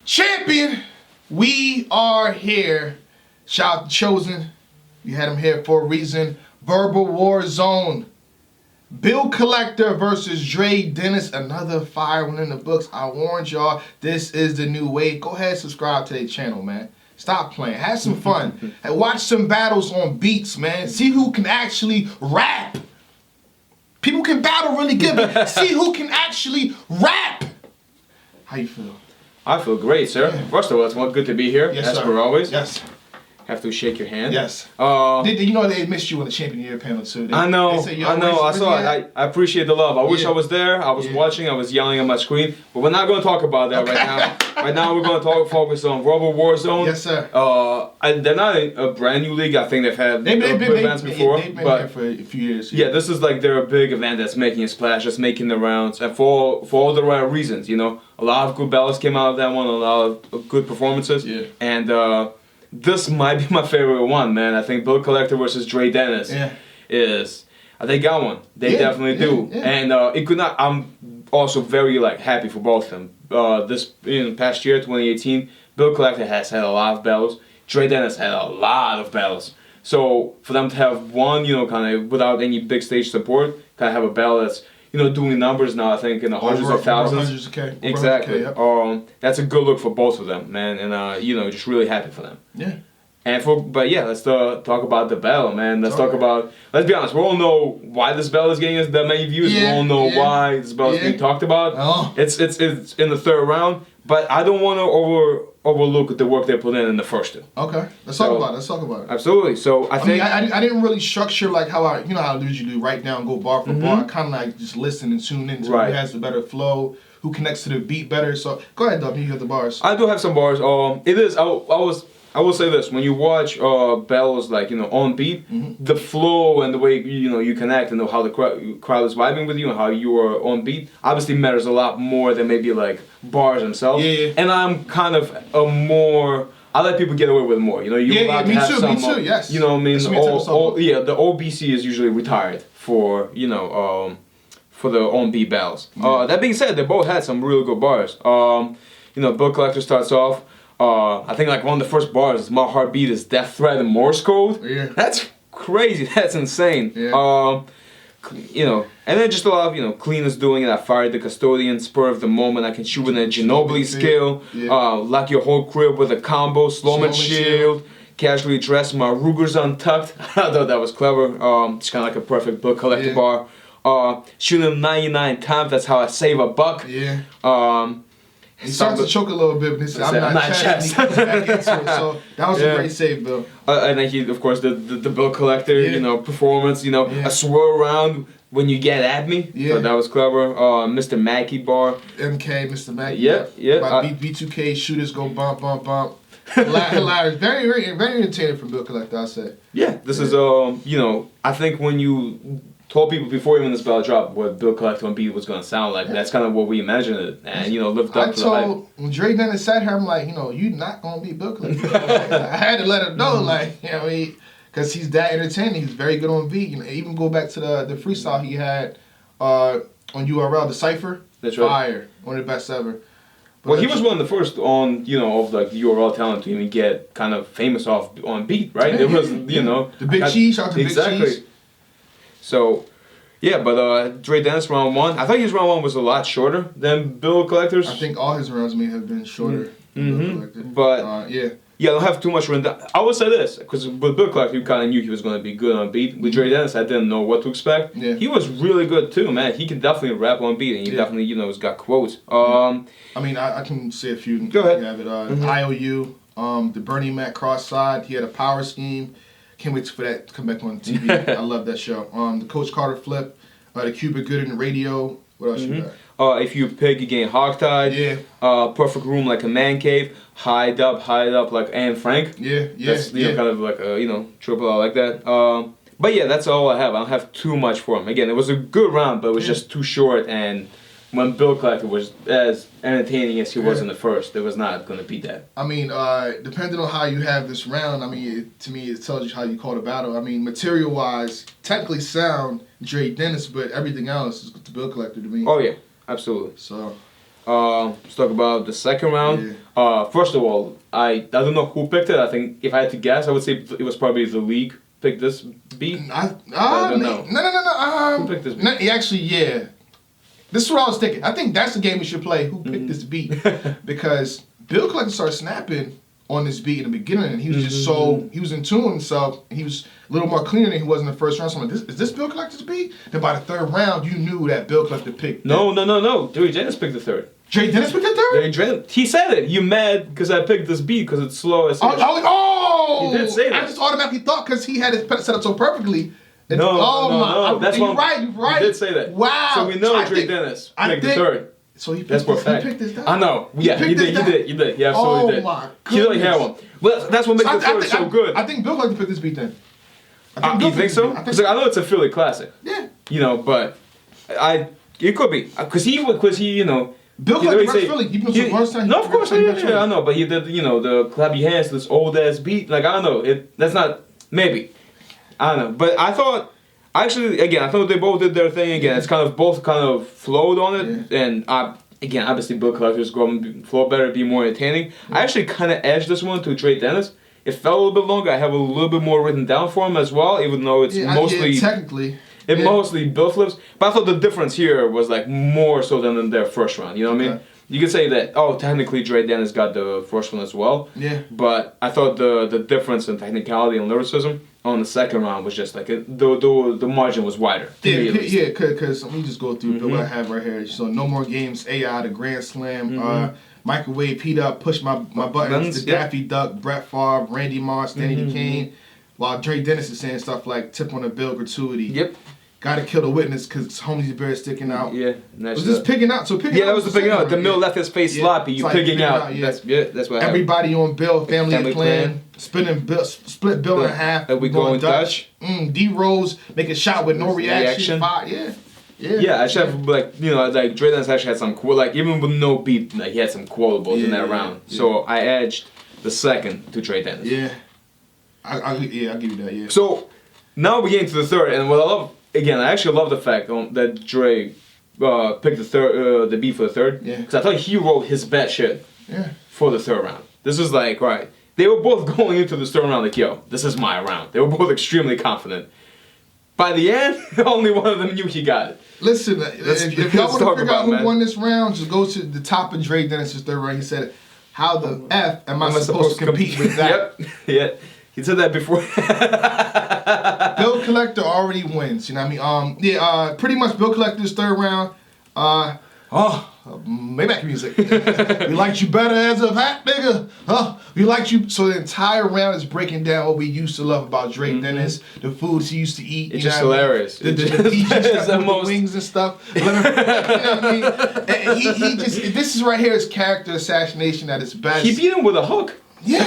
Champion, we are here. Shout out to Chosen. We had him here for a reason. Verbal War Zone. Bill Collector versus Dre Dennis. Another fire one in the books. I warned y'all, this is the new wave. Go ahead and subscribe to their channel, man. Stop playing. Have some fun. And watch some battles on beats, man. See who can actually rap. People can battle really good, but see who can actually rap. How you feel? I feel great, sir. Yeah. First of all, it's good to be here, Yes, as sir. per always. Yes. Have to shake your hand. Yes. You know they missed you on the Champion Year panel too. I know. They said, I saw it. I appreciate the love. I wish I was there. I was watching. I was yelling at my screen. But we're not going to talk about that right now. Right now, we're going to focus on Verbal War Zone. Yes, sir. They're not a brand new league. I think they've had events before. They've been here for a few years. Yeah, this is like their big event that's making a splash, that's making the rounds, and for all the right reasons. You know, a lot of good battles came out of that one. A lot of good performances. Yeah. And this might be my favorite one, man. I think Bill Collector versus Dre Dennis is. They got one. They definitely do. Yeah. And it could not. I'm also very happy for both of them. This in past year, 2018, Bill Collector has had a lot of battles. Dre Dennis had a lot of battles. So for them to have one, kind of without any big stage support, kind of have a battle that's doing numbers now, I think in the hundreds of thousands. Hundreds of K. Exactly. 100K, yep. That's a good look for both of them, man, and just really happy for them. Yeah. And let's talk about the battle, man. Let's be honest, we all know why this battle is getting that many views. We all know why this battle is being talked about. Oh. It's in the third round, but I don't want to overlook the work they put in the first two. Okay, let's talk about it. Absolutely. So I think I didn't really structure like how I how I usually do, write down, go bar for bar. I kind of like just listen and tune into who has the better flow, who connects to the beat better. So go ahead, Dub. You got the bars. I do have some bars. It is. I will say this: when you watch battles like on beat, the flow and the way you connect and how the crowd is vibing with you and how you are on beat obviously matters a lot more than maybe like bars themselves. Yeah. And I'm kind of I let people get away with more. You're allowed to have some. Me too. Yes. You know what I mean? The OBC is usually retired for for the on beat battles. That being said, they both had some really good bars. Bill Collector starts off. I think like one of the first bars, my heartbeat is death threat in Morse code. Yeah. That's crazy. That's insane. Yeah. And then just a lot of cleaners doing it. I fired the custodian, spur of the moment. I can shoot with a Ginobili skill. Yeah. Lock your whole crib with a combo, Sloman shield. Casually dressed, my Ruger's untucked. I thought that was clever. It's kind of like a perfect Bill Collector bar. Shoot him 99 times. That's how I save a buck. Yeah. He starts to choke a little bit, but he said, I'm not chest. He comes back into it. So that was a great save, Bill. And then he, of course, the Bill Collector, performance, I swirl around when you get at me. Yeah. So that was clever. Mr. Mackey bar. MK, Mr. Mackey. Yeah. My B2K shooters go bump, bump, bump. Hilarious. Very, very, very entertaining from Bill Collector, I say. Yeah, this is, I think when you told people before even this battle dropped what Bill Collector on beat was going to sound like. That's kind of what we imagined it, and lived up to the hype. When Dre Dennis sat here, I'm like, you're not going to be Bill Collector. I had to let him know, because he's that entertaining. He's very good on beat. Even go back to the freestyle he had on URL, the Cypher. That's right. Fire, one of the best ever. But well, he was one of the first on, of like the URL talent to even get kind of famous on beat, right? Yeah, it was, the Big Cheese, shout out to Big Cheese. So, but Dre Dennis round one. I thought his round one was a lot shorter than Bill Collector's. I think all his rounds may have been shorter than Bill Collector. But I don't have too much written down. I will say this, because with Bill Collector, you kind of knew he was going to be good on beat. With Dre Dennis, I didn't know what to expect. Yeah. He was really good too, man. He can definitely rap on beat, and he definitely, has got quotes. I can say a few. Go ahead. You have it. IOU, the Bernie Mac cross side. He had a power scheme. Can't wait for that to come back on TV. I love that show. The Coach Carter flip, the Cuba Gooding radio. What else you got? If you pig, you gain hogtied. Yeah. Perfect room like a man cave. Hide up like Anne Frank. Yeah. That's kind of like a triple. I like that. But yeah, that's all I have. I don't have too much for him. Again, it was a good round, but it was just too short. And when Bill Collector was as entertaining as he was in the first, it was not going to beat that. Depending on how you have this round, to me, it tells you how you call the battle. Material-wise, technically sound Dre Dennis, but everything else is the Bill Collector to me. Oh, yeah. Absolutely. So, Let's talk about the second round. First of all, I don't know who picked it. I think if I had to guess, I would say it was probably the league picked this beat. I don't know. No. Who picked this beat? No, actually, yeah. This is what I was thinking. I think that's the game we should play. Who picked this beat? Because Bill Collector started snapping on this beat in the beginning, and he was just he was in tune with himself, and he was a little more cleaner than he was in the first round. So I'm like, is this Bill Collector's beat? Then by the third round, you knew that Bill Collector picked. No. Dre Dennis picked the third. Dre Dennis picked the third? He said it. You mad because I picked this beat because it's slow as Oh! He did say that. I just automatically thought because he had it set up so perfectly. No. That's you're right. He did say that. Wow. So we know Dre Dennis picked the third. So he picked this down? I know. Yeah, he did. He absolutely did. Oh my goodness. He really had one. Well, that's what makes the third so good. I think Bill Collector picked this beat then. You think so? Because I know it's a Philly classic. Yeah. You know, but it could be because he Bill Collector reps Philly. He put some worse time. No, of course, yeah, I know. But he did, the clap your hands to this old ass beat. Like I don't know. That's not maybe. I don't know. But I thought. Actually, again, I thought they both did their thing. Again, it's both flowed on it, and again, obviously, Bill Collector's going to flow better, be more entertaining. I actually kind of edged this one to Dre Dennis. It felt a little bit longer. I have a little bit more written down for him as well, even though it's mostly technically mostly Bill flips. But I thought the difference here was like more so than in their first round. You know what I mean? You could say that technically Dre Dennis got the first one as well. Yeah. But I thought the difference in technicality and lyricism on the second round was just like the margin was wider. Because let me just go through what I have right here. So No More Games, AI, the Grand Slam, Microwave, Heat Up, Push My Buttons, the Daffy Duck, Brett Favre, Randy Moss, Danny Kane. While Dre Dennis is saying stuff like Tip on the Bill gratuity. Yep. Gotta kill the witness because homie's bear sticking out. Yeah. Was this picking out? So picking out. That was the picking out. The mill left his face sloppy. You picking out. That's what happened. Everybody on Bill, family plan. Split Bill in half. And we going Dutch. D Rose make a shot with no reaction. Yeah, I should have like Dre Dennis actually had some even with no beat, like he had some quotables in that round. So I edged the second to Dre Dennis. Yeah. I'll give you that. Yeah. So now we get into the third, and what I love. Again, I actually love the fact that Dre picked the beat for the third. Yeah. Because I thought he wrote his best shit for the third round. This was like, right. They were both going into this third round like, yo, this is my round. They were both extremely confident. By the end, only one of them knew he got it. Listen, if y'all want to figure out who won this round, just go to the top of Dre Dennis' third round. He said, how the F am I supposed to compete with that? Yep. He said that before. Bill Collector already wins. You know what I mean? Pretty much Bill Collector's third round. Maybach music. We liked you better as a fat nigga. We liked you. So the entire round is breaking down what we used to love about Dre Dennis, the foods he used to eat. It's just hilarious. The wings and stuff. You know what I mean? And he just, this is right here is character assassination at its best. He beat him with a hook. Yeah.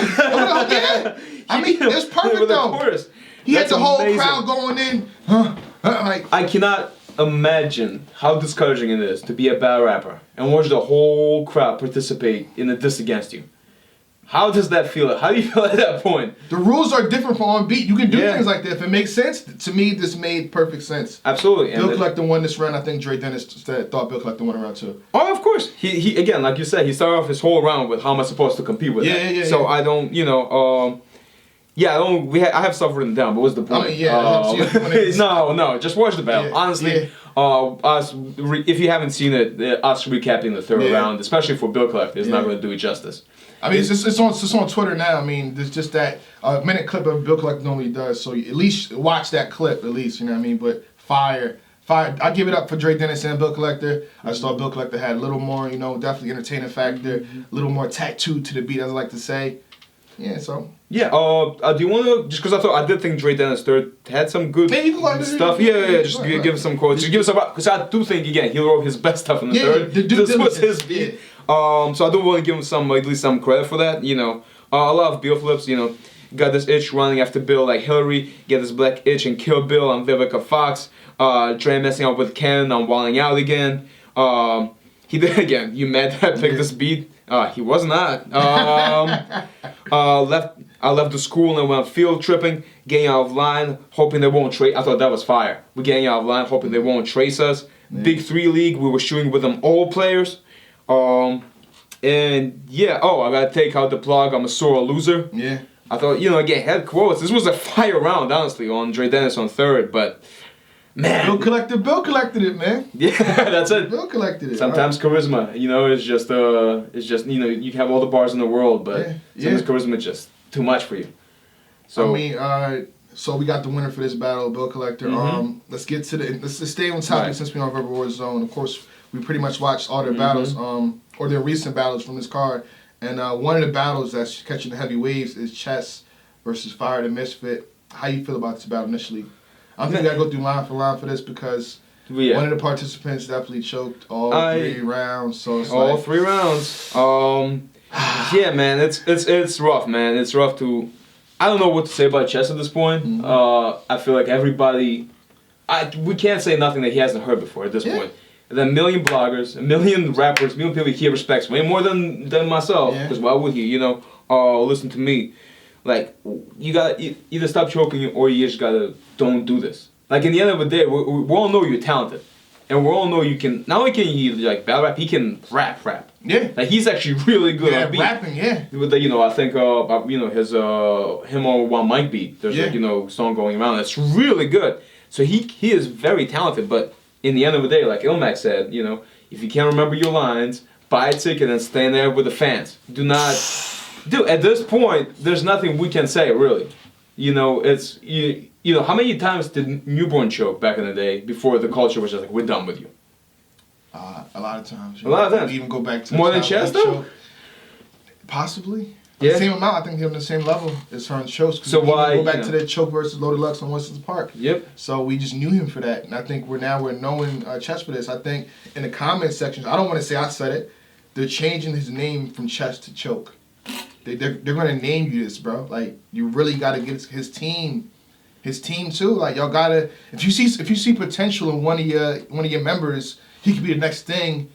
I mean, it's perfect though. He had the whole crowd going in. I cannot imagine how discouraging it is to be a bad rapper and watch the whole crowd participate in a diss against you. How does that feel? How do you feel at that point? The rules are different for on beat. You can do things like that. If it makes sense, to me, this made perfect sense. Absolutely. Bill Collector won this round. I think Dre Dennis thought Bill Collector won around too. Oh, of course. He again, like you said, he started off his whole round with how am I supposed to compete with that? So I don't, I have stuff written down, but what's the point? No, just watch the battle. Honestly, if you haven't seen it, us recapping the third round, especially for Bill Collector, is not going to do it justice. I mean, it's on Twitter now. I mean, there's just that minute clip of Bill Collector normally does. So at least watch that clip, at least, you know what I mean? But fire. I give it up for Dre Dennis and Bill Collector. I just thought Bill Collector had a little more, definitely entertaining factor, a little more tattoo to the beat, as I like to say. Yeah, so. Yeah, do you want to, just because I did think Dre Dennis third had some good stuff. Just give some quotes. Just give some, because I do think, again, he wrote his best stuff in the third. This was his beat. So I do want to give him at least some credit for that, A lot of Bill flips, got this itch running after Bill like Hillary, get this black itch and Kill Bill on Vivica Fox, Dre messing up with Ken on Wilding Out again. He did again, you mad that I picked this beat? He was not. I left the school and went field tripping, getting out of line, hoping they won't trace. I thought that was fire. We're getting out of line, hoping they won't trace us. Big 3 league, we were shooting with them old players. And yeah, I gotta take out the plug. I'm a sore loser. Yeah. I thought, again, head quotes. This was a fire round, honestly, on Dre Dennis on third, but man. Bill collected it, man. Yeah, that's it. Bill collected it. Sometimes charisma, it's just you can have all the bars in the world, but sometimes charisma is just too much for you. So so we got the winner for this battle, Bill Collector. Let's get to let's stay on topic since we're on Verbal War Zone. Of course, we pretty much watched all their battles, or their recent battles from this card. And one of the battles that's catching the heavy waves is Chess versus Fire the Misfit. How you feel about this battle initially? I don't think we gotta go through line for line for this because one of the participants definitely choked all 3 rounds. So it's all 3 rounds. Yeah, man, it's rough, man. It's rough to. I don't know what to say about Chess at this point. I feel like everybody. We can't say nothing that he hasn't heard before at this point. There are a million bloggers, a million rappers, a million people he respects way more than myself. Because why would he? Listen to me. Like, you gotta either stop choking or you just gotta don't do this. Like, in the end of the day, we all know you're talented. And we all know you can, not only can he like battle rap, he can rap. Yeah. Like, he's actually really good on beat. Rapping, With the, I think, his, him on One Mic beat, there's song going around that's really good. So he is very talented, but in the end of the day, like Ilmac said, if you can't remember your lines, buy a ticket and stand there with the fans. Do not, dude, at this point, there's nothing we can say, really. How many times did Newborn choke back in the day before the culture was just like, we're done with you? A lot of times. A lot of times. We even go back to more than Chess, though? Possibly. Yeah. The same amount, I think they're on the same level as her and Chokes. So why go back to that choke versus Loaded Lux on Winston's Park? Yep. So we just knew him for that, and I think we're knowing Chess for this. I think in the comment sections, I don't want to say I said it, they're changing his name from Chess to Choke. They're gonna name you this, bro. Like, you really gotta get his team too. Like, y'all gotta, if you see potential in one of your members, he could be the next thing.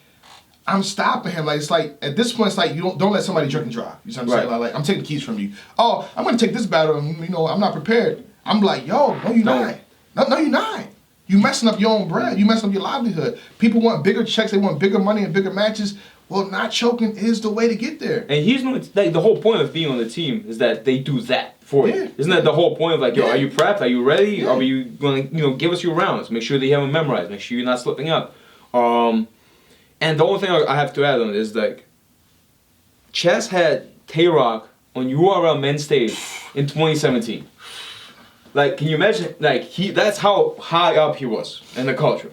I'm stopping him. Like, it's like, at this point, it's like, you don't let somebody drink and drive. You know what I'm saying? Like, I'm taking the keys from you. Oh, I'm gonna take this battle and, I'm not prepared. I'm like, yo, no, you're not. No, you're not. You messing up your own bread. You messing up your livelihood. People want bigger checks. They want bigger money and bigger matches. Well, not choking is the way to get there. And he's not, like, the whole point of being on the team is that they do that for you. Isn't that the whole point of, like, yo, are you prepped? Are you ready? Are you going to, give us your rounds? Make sure that you have them memorized. Make sure you're not slipping up. And the only thing I have to add on is, like, Chess had Tay-Rock on URL men's stage in 2017. Like, can you imagine? Like, that's how high up he was in the culture.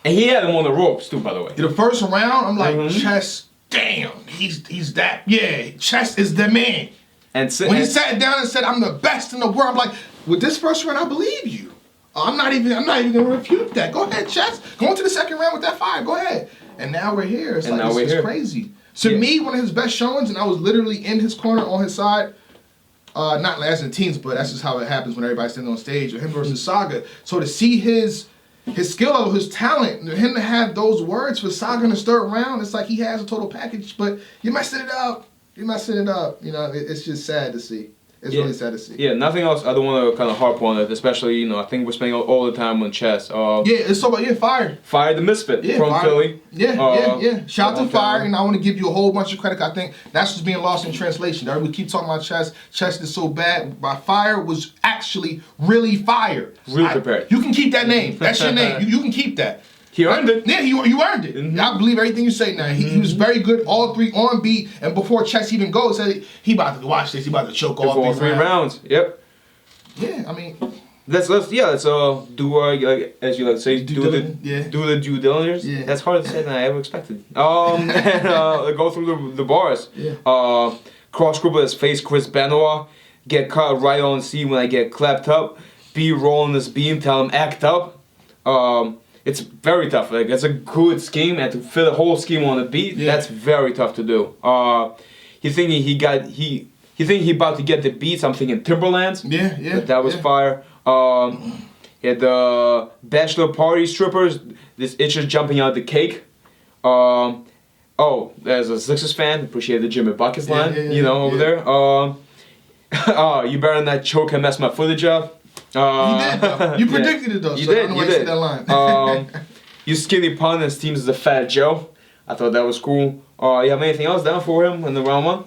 And he had him on the ropes, too, by the way. The first round, I'm like, Chess, damn, he's that. Yeah, Chess is the man. And when he sat down and said, I'm the best in the world, I'm like, with this first round, I believe you. I'm not even gonna refute that. Go ahead, Chess. Go into the second round with that fire. Go ahead. And now we're here. It's crazy. To me, one of his best showings, and I was literally in his corner on his side. Not as in teams, but that's just how it happens when everybody's standing on stage. Or him versus Saga. So to see his skill level, his talent, him to have those words for Saga in the third round, it's like he has a total package, but you're messing it up. It's just sad to see. It's really sad to see. Yeah, nothing else. I don't want to kind of harp on it, especially, I think we're spending all the time on Chess. It's so about, Fire. Fire the Misfit from Fire. Philly. Yeah. Shout out to Fire, and I want to give you a whole bunch of credit. I think that's what's being lost in translation. We keep talking about Chess. Chess is so bad, but Fire was actually really fire. Really prepared. You can keep that name. That's your name. You can keep that. He earned it. Yeah, you earned it. Mm-hmm. I believe everything you say now. He was very good, all 3 on beat, and before Chess even goes, said he about to watch this. He about to choke all 3 rounds. Yep. Yeah, I mean. Let's do as you like to say, do the due diligence. Yeah. That's harder to say than I ever expected. And go through the bars. Yeah. Cross group his face, Chris Benoit. Get caught right on scene when I get clapped up. Be rolling this beam, tell him act up. It's very tough. Like, it's a good scheme, and to fit a whole scheme on the beat, that's very tough to do. He thinking he about to get the beats. I'm thinking Timberlands. Yeah. But that was fire. He had the bachelor party strippers. This itches jumping out the cake. There's a Sixers fan. Appreciate the Jimmy Buckets line. Over there. You better not choke and mess my footage up. You did though. You predicted it though. You so did. I don't know why you said that line. You skinny pun and Steams is a fat Joe. I thought that was cool. You have anything else down for him in the round one?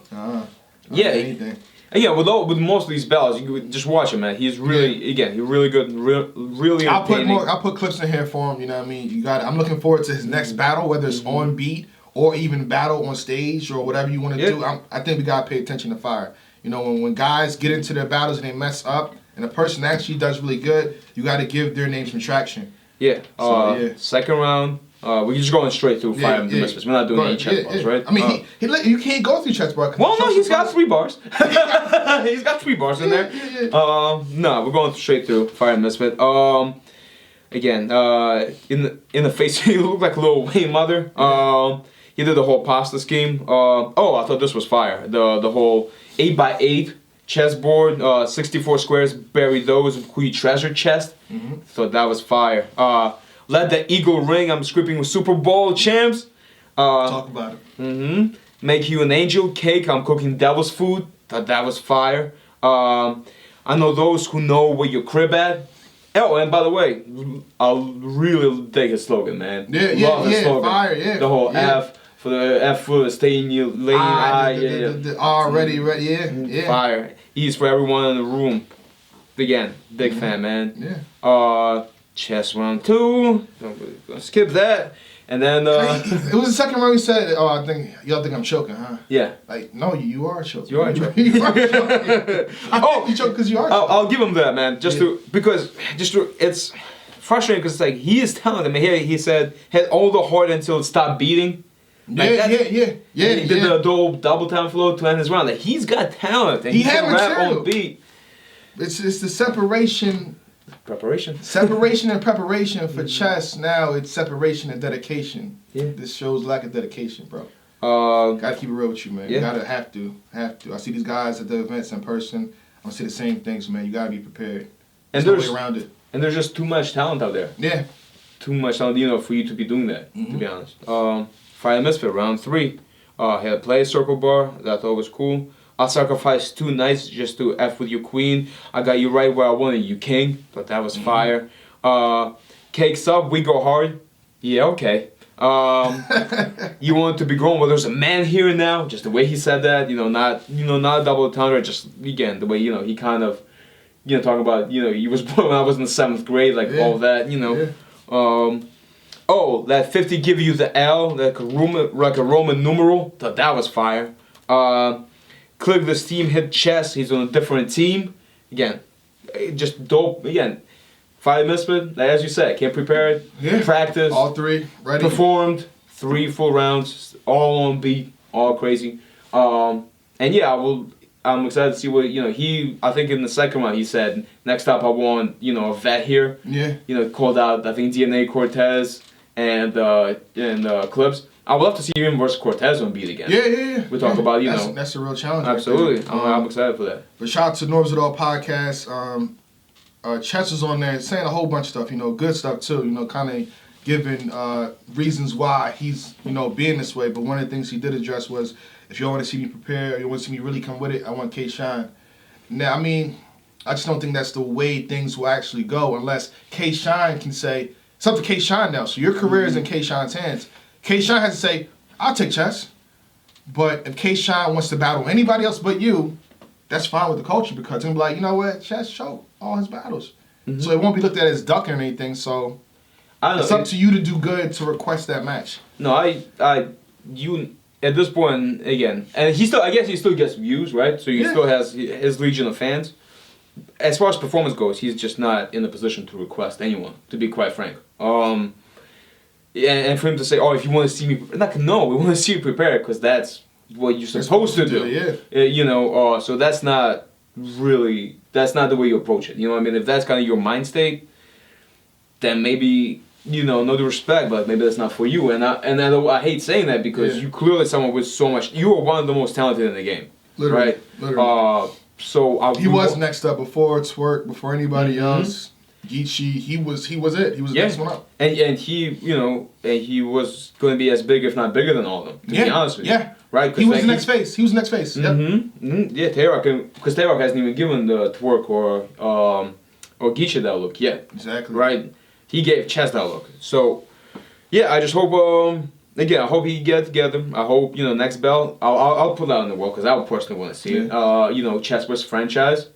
Yeah. Anything. Yeah, with most of these battles, you could just watch him, man. He's really, he's really good, really entertaining. I'll put clips in here for him. You know what I mean? You got it. I'm looking forward to his next battle, whether it's on beat or even battle on stage or whatever you want to do. I think we gotta pay attention to fire. You know, when guys get into their battles and they mess up, and a person actually does really good, you got to give their name some traction. Yeah. Second round. We're just going straight through Fire and the Misfits. We're not doing any chest bars, right? I mean, you can't go through chest bars. Well, no, he's got 3 bars. He's got 3 bars in there. No, we're going straight through Fire and Misfit. Again, in the face, he looked like a little Wayne Mother. He did the whole pasta scheme. I thought this was fire. The whole 8x8 chessboard, 64 squares. Bury those. Who treasure chest. Thought that was fire. Let the eagle ring. I'm scripting with Super Bowl champs. Talk about it. Make you an angel cake. I'm cooking devil's food. Thought that was fire. I know those who know where your crib at. Oh, and by the way, I really dig his slogan, man. Love his slogan. Fire, The whole F for the stay in your lane. The already ready, Fire. E's for everyone in the room. Again, big fan, man. Chess round 2. Gonna skip that. And then it was the second round. He said, I think y'all think I'm choking, huh? Yeah. Like, no, you are choking. You are choking. You are choking. You choke because you are choking. I'll give him that, man. It's frustrating because it's like he is talented. I mean, he said had all the heart until it stopped beating. Like Yeah. He did the double time flow to end his round. Like, he's got talent and he can rap on beat. It's the separation. Separation and preparation for chess. Now it's separation and dedication. Yeah. This shows lack of dedication, bro. Gotta keep it real with you, man. Yeah. You gotta have to. I see these guys at the events in person. I see the same things, man. You gotta be prepared. And there's no way around it. And there's just too much talent out there. Yeah. Too much talent, for you to be doing that. To be honest. Fire Misfit round 3. Had a play circle bar that I thought was cool. I'll sacrifice 2 knights just to F with your queen. I got you right where I wanted you, king. Thought that was fire. Cakes up, we go hard. Yeah, okay. You want to be going, well, there's a man here now. Just the way he said that, not a double entendre. Just again the way he kind of, talking about he was born when I was in the 7th grade, like all that, that 50 give you the L, like a Roman numeral. Thought that was fire. Click this team, hit chess. He's on a different team. Again, just dope. Again, Fire Misfit, as you said, can't prepare it. Yeah. Practice. All 3 ready. Performed 3 full rounds, all on beat, all crazy. I'm excited to see what I think in the second round he said next up I want a vet here. Yeah. Called out I think DNA Cortez and Clips. I would love to see him versus Cortez on beat again. Yeah. We talk about that's a real challenge. Absolutely, right I'm excited for that. But shout out to Norbs It All podcast. Chess was on there saying a whole bunch of stuff. Good stuff too. Kind of giving reasons why he's being this way. But one of the things he did address was, if you want to see me prepare, or you want to see me really come with it, I want K-Shine. Now, I mean, I just don't think that's the way things will actually go unless K-Shine can say, it's up to K-Shine now. So your career is in K-Shine's hands. K-Shine has to say, I'll take chess. But if K-Shine wants to battle anybody else but you, that's fine with the culture because he'll be like, you know what, chess choked all his battles. So it won't be looked at as ducking or anything. So it's up to you to do good to request that match. No, you at this point again, and I guess he still gets views, right? So he still has his legion of fans. As far as performance goes, he's just not in a position to request anyone, to be quite frank. And for him to say, if you want to see me, we want to see you prepared because that's what you're supposed to do. Yeah. So that's not the way you approach it. You know what I mean? If that's kind of your mind state, then maybe, no disrespect, but maybe that's not for you. And I hate saying that because you clearly someone with so much, you are one of the most talented in the game. Literally. Right? Literally. He was next up before Twerk, before anybody else. Geechee, he was it. He was the next one up. And he was going to be as big, if not bigger than all of them, to be honest with you. Yeah. Right? He was the next face. Yeah, Tay-Rock, because Tay-Rock hasn't even given the Twerk or Geechee that look yet. Exactly. Right? He gave Chess that look. So, yeah, I just hope again, I hope he gets together. I hope next belt. I'll put that on the wall because I would personally want to see it. Chess versus franchise.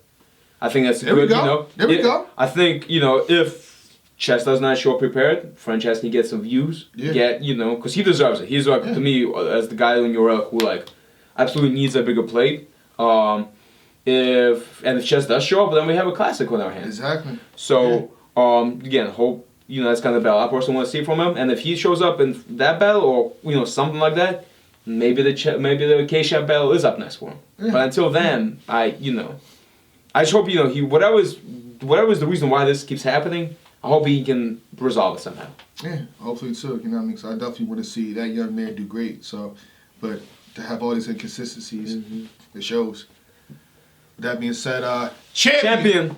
I think that's There good. we go. There we go. I think if Chess does not show up prepared, franchise can get some views. Yeah. Get because he deserves it. He's to me as the guy in Europe who absolutely needs a bigger plate. If Chess does show up, then we have a classic on our hands. Exactly. So again, hope that's kind of the battle I personally want to see from him. And if he shows up in that battle or something like that, maybe the K-Shap battle is up next for him. Yeah. But until then, I just hope he whatever's the reason why this keeps happening. I hope he can resolve it somehow. Yeah, hopefully too. You know what I mean? So I definitely want to see that young man do great. So, but to have all these inconsistencies, it shows. With that being said, champion.